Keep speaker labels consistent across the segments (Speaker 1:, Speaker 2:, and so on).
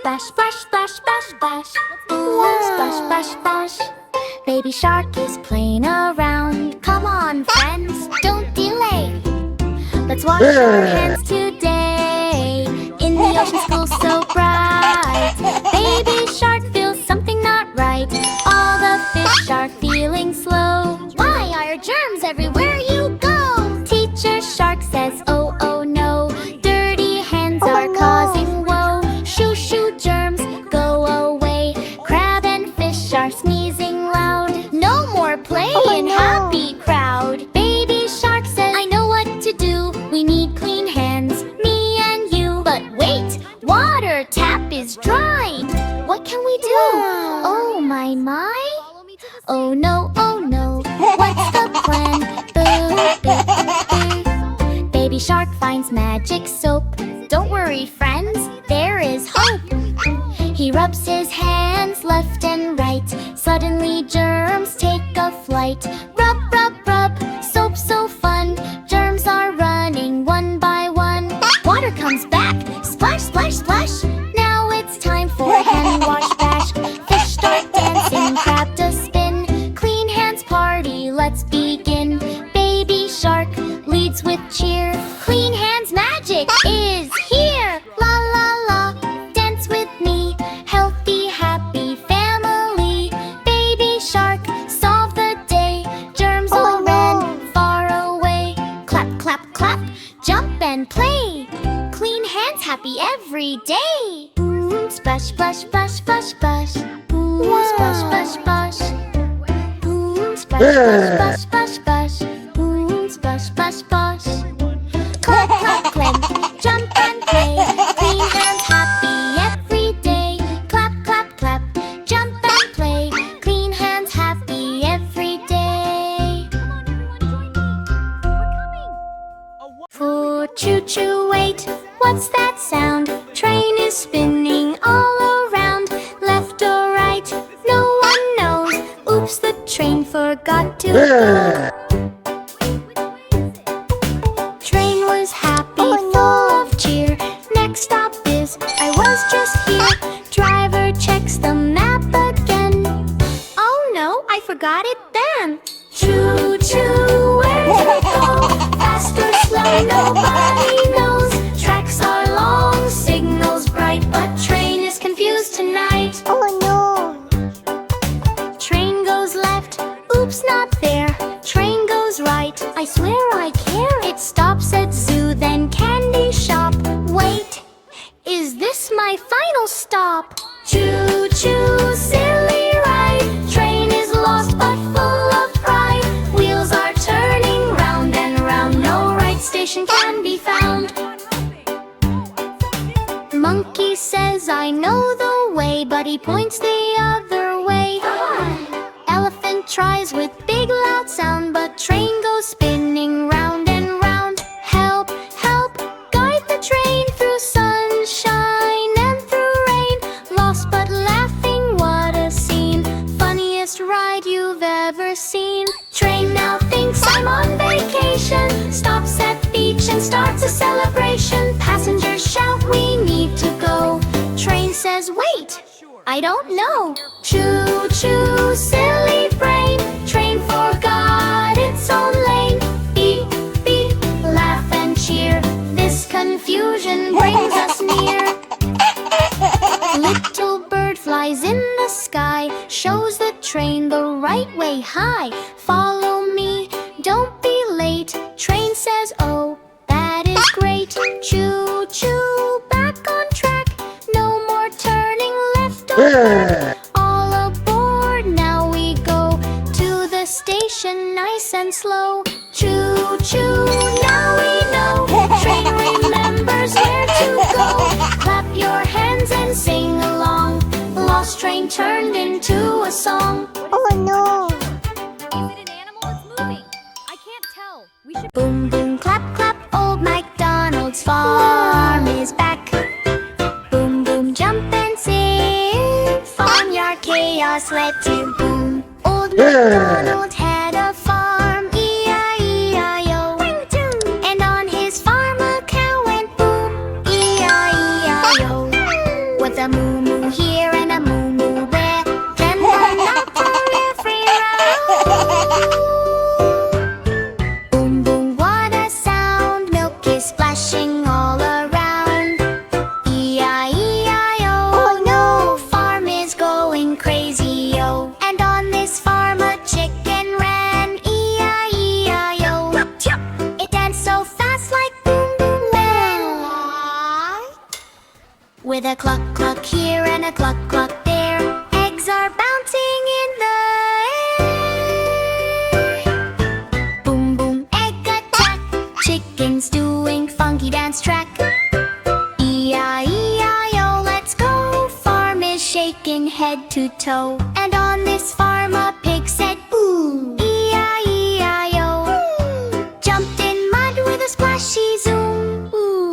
Speaker 1: splash, splash, splash, splash, splash. Ooh, splash, splash, splash. Baby shark is playing around. Come on, friends, don't delay. Let's wash our hands today in the ocean school so bright. Baby shark feels something not right. All the fish are feeling slow. Why are germs everywhere you go? Teacher shark says, oh, oh no. Dirty hands are causing woe. Shoo, shoo, germs, go away. Crab and fish are sneezing loud. No more play in happy crowd. Baby shark says, I know what to do. We need clean hands, me and you. But wait, water tap is dry. What can we do? Oh my, my. Oh no, what's the plan? Boo, boo, boo. Baby shark finds magic soap. Don't worry, friends, there is hope. He rubs his hands left and right. Suddenly germs take a flight. Rub, rub, rub, soap so fun. Germs are running one by one. Water comes back, splash, splash, splash. Now it's time for a hand wash bash. Fish start dancing, crab does spin. Clean hands party, let's begin. Baby shark leads with cheer. Clean hands magic is here. La la la, dance with me. Healthy, happy family. Baby shark, solve the day. Germs all ran far away. Clap, clap, clap, jump and play. Clean hands happy every day. Splash, splash, splash, splash, splash. Splash, splash, splash. Splash, splash, splash, splash, splash. Splash, splash, splash. Clap, clap, clap, jump and play. Clean hands happy every day. Clap, clap, clap, jump and play. Clean hands happy every day. For choo choo, wait, what's that sound? Train is spinning all around. Left or right, no one knows. Oops, the train forgot to go. Train was happy, full of cheer. Next stop is, I was just here. Driver checks the map again. Oh no, I forgot it then. Choo choo, where to go? Fast or slow, nobody knows. Tracks are long, signals bright, but train is confused tonight. Oh no. Train goes left, oops, not there. Train goes right, I swear I care. It stops at zoo, then candy shop. Wait, is this my final stop? Choo choo, silly ride. Train is lost but full of pride. Wheels are turning round and round. No right station can be found. Monkey says, I know the way, but he points the other way. Elephant tries with big loud sound, but train goes spinning round and round. Help, help, guide the train through sunshine and through rain. Lost but laughing, what a scene. Funniest ride you've ever seen. Train now thinks I'm on vacation. Stops at beach and starts a celebration. Passengers shout, we need to go. Train says, wait, I don't know. Choo choo, silly brain. Train forgot its own lane. Beep, beep, laugh and cheer. This confusion brings us near. Little bird flies in the sky. Shows the train the right way high. Follow me, don't be late. Train says, oh, that is great. Choo choo, back on track. No more turning left or right. All aboard, now we go to the station nice and slow. Choo choo, now we know. Train remembers where to go. Clap your hands and sing along. Lost train turned into a song. Oh no.
Speaker 2: Is it an animal that's moving? I can't tell. We should.
Speaker 1: Boom boom clap clap, old MacDonald's farm is back. Boom boom jump and sing. Farmyard chaos led to boom. Old MacDonald had a farm, E-I-E-I-O. And on his farm a cow went boom, E-I-E-I-O. With a moo With a cluck cluck here and a cluck cluck there, eggs are bouncing in the air. Boom boom, egg attack, chickens doing funky dance track. E-I-E-I-O, let's go. Farm is shaking head to toe, and on this farm a pig said boo. E-I-E-I-O, jumped in mud with a splashy zoom. Ooh.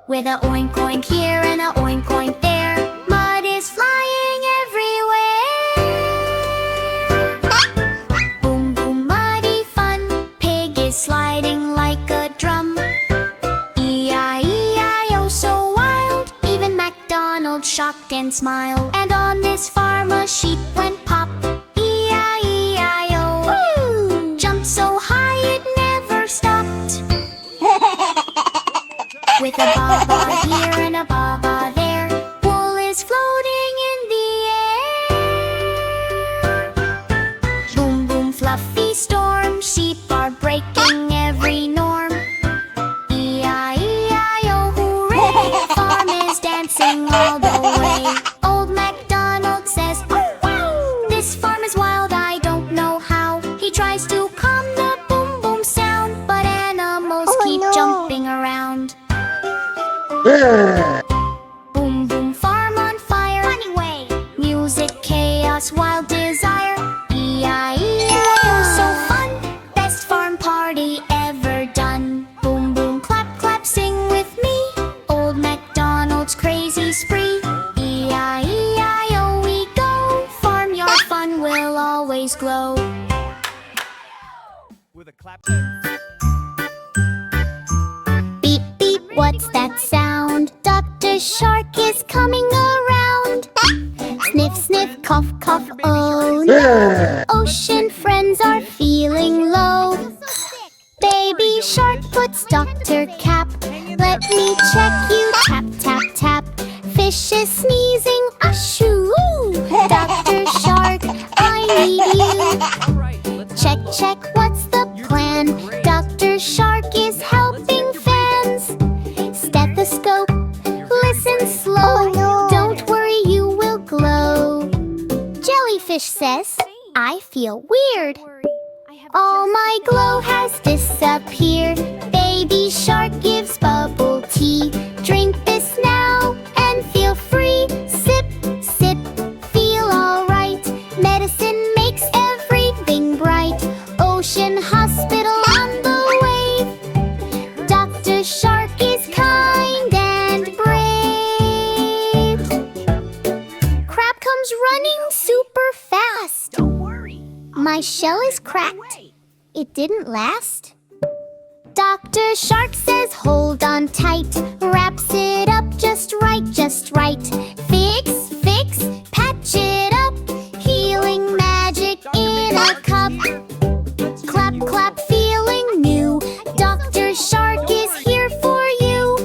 Speaker 1: With a oink oink here and a oink oink there, mud is flying everywhere. Boom boom, muddy fun, pig is sliding like a drum. E-I-E-I-O, so wild, even MacDonald shocked and smiled. And on this farm a sheep went pop. E-I-E-I-O, jumped so high it never stopped. With a ba-ba here and a ba-ba there, wool is floating in the air. Boom boom, fluffy storm, sheep are breaking every norm. E-I-E-I-O, hooray, farm is dancing all the way. Old MacDonald says, oh wow, this farm is wild, I don't know how. He tries to calm the boom boom sound, but animals keep jumping around. Boom boom, farm on fire, funny way, music, chaos, wild desire. E-I-E-I-O, so fun, best farm party ever done. Boom boom, clap clap, sing with me, old MacDonald's crazy spree. E-I-E-I-O, we go, farmyard fun will always glow.
Speaker 3: With a clap.
Speaker 1: Beep beep, what's that sound? Dr. Shark is coming around. Sniff sniff, cough cough, oh no, ocean friends are feeling low. Baby Shark puts Dr. Cap, let me check you, tap tap tap. Fish is sneezing, ashoo. Dr. Shark, I need you. Check check, what's the plan? Dr. Shark is helping fans. Stethoscope, listen slow. Don't worry, you will glow. Jellyfish says, I feel weird. All my glow has disappeared. Baby Shark gives bubble tea. Drink this now and feel free. Sip, sip, feel alright. Medicine makes everything bright. Ocean hospital on the wave. Dr. Shark is kind and brave. Crab comes running super fast.
Speaker 3: Don't worry.
Speaker 1: My shell is cracked. It didn't last. Dr. Shark says hold on tight. Wraps it up just right, just right. Fix, fix, patch it up. Healing magic in a cup. Clap, clap, feeling new. Dr. Shark is here for you.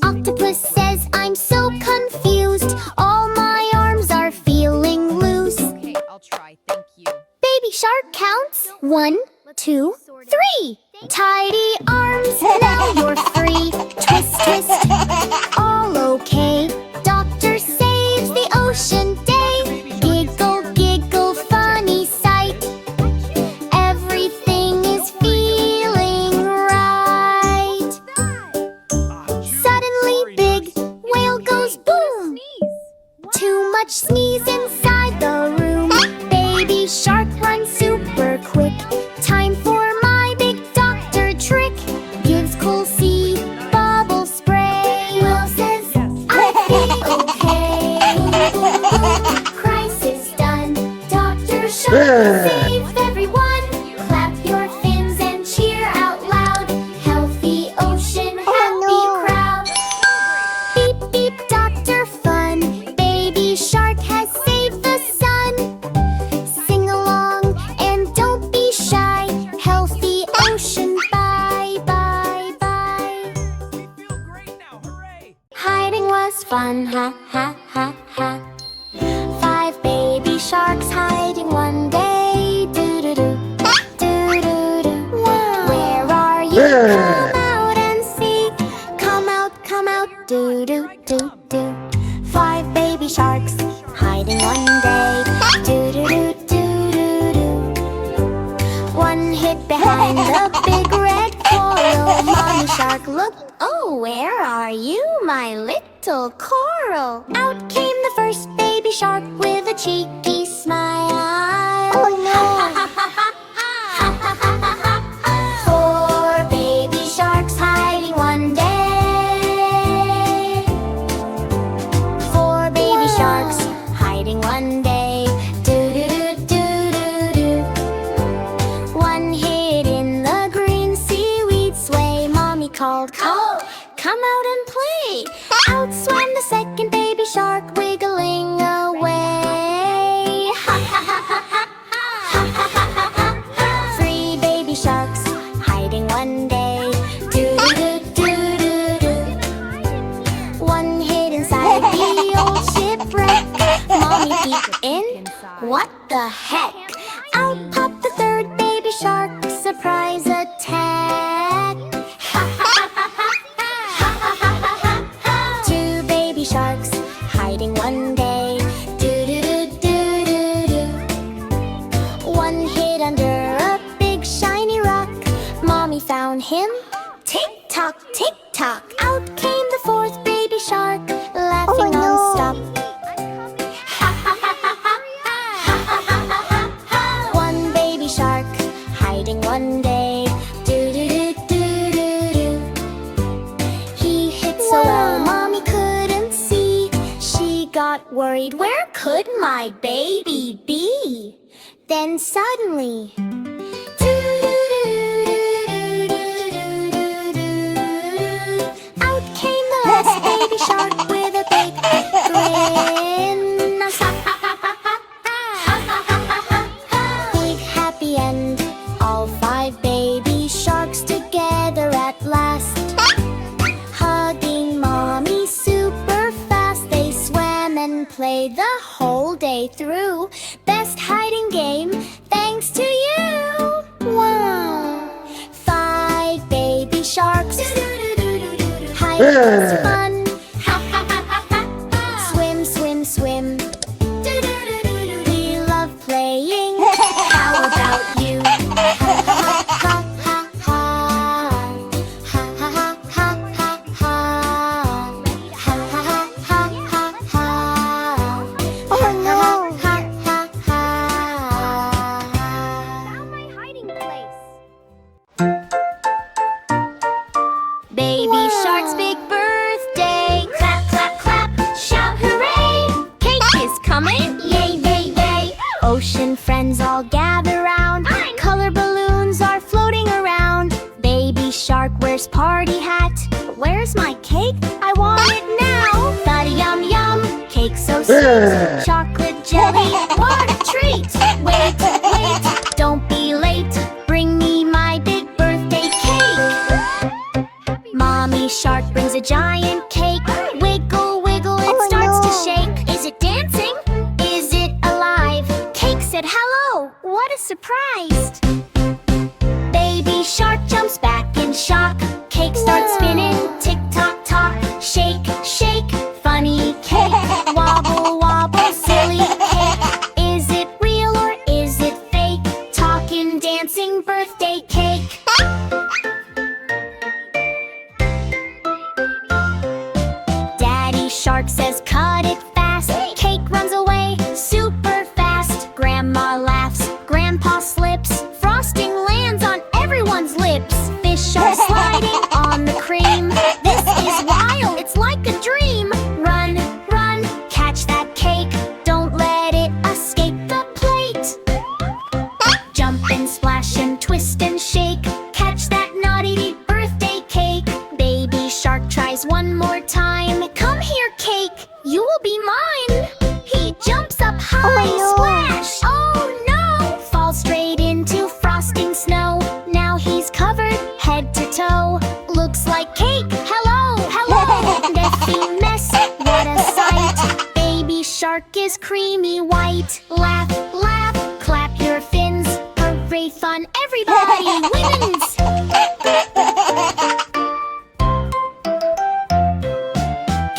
Speaker 1: Octopus says I'm so confused. All my arms are feeling loose.
Speaker 2: Okay, I'll try. Thank you.
Speaker 1: Baby Shark counts 1, 2, 3. Tidy arms, now you're free. Twist, twist, all okay. Doctor saves the ocean day. Giggle, giggle, funny sight. Everything is feeling right. Suddenly big whale goes boom. Too much sneeze inside the room. Baby Shark runs super quick. Time for my big doctor trick. Gives cool sea bubble spray. Will says I feel okay. Crisis done. Dr. Shark saved everyone. Clap your fins and cheer out loud. Healthy ocean, happy crowd. Beep beep, Dr. Fun. Baby Shark has saved the sun. Sing along and don't be shy. Healthy ocean, bye, bye, bye.
Speaker 3: We feel great now. Hooray!
Speaker 1: Hiding was fun, ha, ha, ha, ha. 5 baby sharks hiding one day. Do-do-do, do-do-do. Where are you? Come out and see. Come out, do do do do do. 5 baby sharks hiding one day. Do do do do do do. One hid behind the big red coral. Mommy shark looked. Oh, where are you, my little coral? Out came the first baby shark with a cheeky smile. Oh no! 4 baby sharks hiding one day. 4 baby sharks hiding one day. Do do do do do do. One hid in the green seaweed sway. Mommy called, "Cole, come out and play." Out swam the second baby shark, wiggling away. 3 baby sharks hiding one day. Do do do do do. One hid inside the old shipwreck. Mommy peeked in. What the heck? Out popped the third baby shark. Surprise attack. 2 baby sharks hiding one day. Do do do do do do. One hid under a big shiny rock. Mommy found him. Tick tock, tick tock. Out came the 4th baby shark, laughing non-stop. 1 baby shark hiding one day. Do do do do do do. He hid so well, Mommy couldn't see. She got worried. Where could my baby be? Then suddenly, out came the last baby shark with a big grin. Big happy end. All 5 baby sharks together at last. Hugging Mommy super fast. They swam and played the whole day through. Best hiding game thanks to you. Wow. 5 baby sharks. Hiding was fun. Swim, swim, swim. We love playing. How about you? Ha ha ha ha ha. Ha ha ha ha ha ha. Ha ha ha ha ha ha. Oh no! Ha ha ha.
Speaker 2: Found my hiding place.
Speaker 1: Baby shark's big birthday. Clap, clap, clap. Shout hooray. Cake is coming. Yay, yay, yay. Ocean friends all gather round. Color balloons are floating around. Baby shark wears party hat. Where's my cake? I want it now. Got a yum yum. Cake so sweet. Chocolate jelly. What a treat. Wait, wait. Don't be late. Bring me my big birthday cake. Mommy shark brings a giant cake. Wiggle, wiggle, it starts to shake. Is it dancing? Is it alive? Cake said hello. What a surprise. Baby shark jumps back in shock. Cake starts spinning. Tick tock tock. Shake, shake. Funny cake. Wobble, wobble. Silly cake. Is it real or is it fake? Talking, dancing birthday cake. Daddy shark says cut it fast. Cake runs away super fast. Grandma laughs, Grandpa slips. Frosting lands on everyone's lips. Fish are sliding on the cream. This is wild, it's like a dream. Run, run, catch that cake. Don't let it escape the plate. Jump and splash and twist and shake. Catch that naughty birthday cake. Baby shark tries one more time. Come here, cake, you will be mine. He jumps up high, splash. Oh no! Falls straight into frosting snow. Now he's covered head to toe. Looks like cake. Hello, hello. Messy mess, what a sight. Baby shark is creamy white. Laugh, laugh, clap your fins. Hooray fun, everybody wins.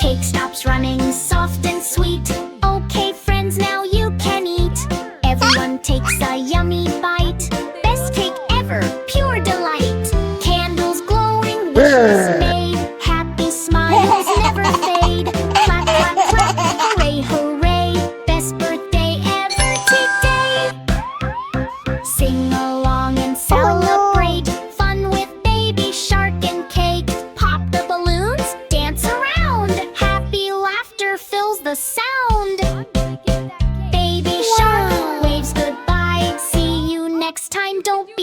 Speaker 1: Cake stops running, soft and sweet. Okay, friends, now you can eat. Everyone takes a yummy bite. Best cake ever, pure delight. Candles glowing, wishes made. Happy smiles never fade. Clap, clap, clap, hooray, hooray. Best birthday ever today. Sing along and celebrate. Fun with baby shark and cake. Pop the balloons, dance around. Happy laughter fills the sound.
Speaker 2: I'm gonna get that cake.
Speaker 1: Baby shark waves goodbye. See you next time, don't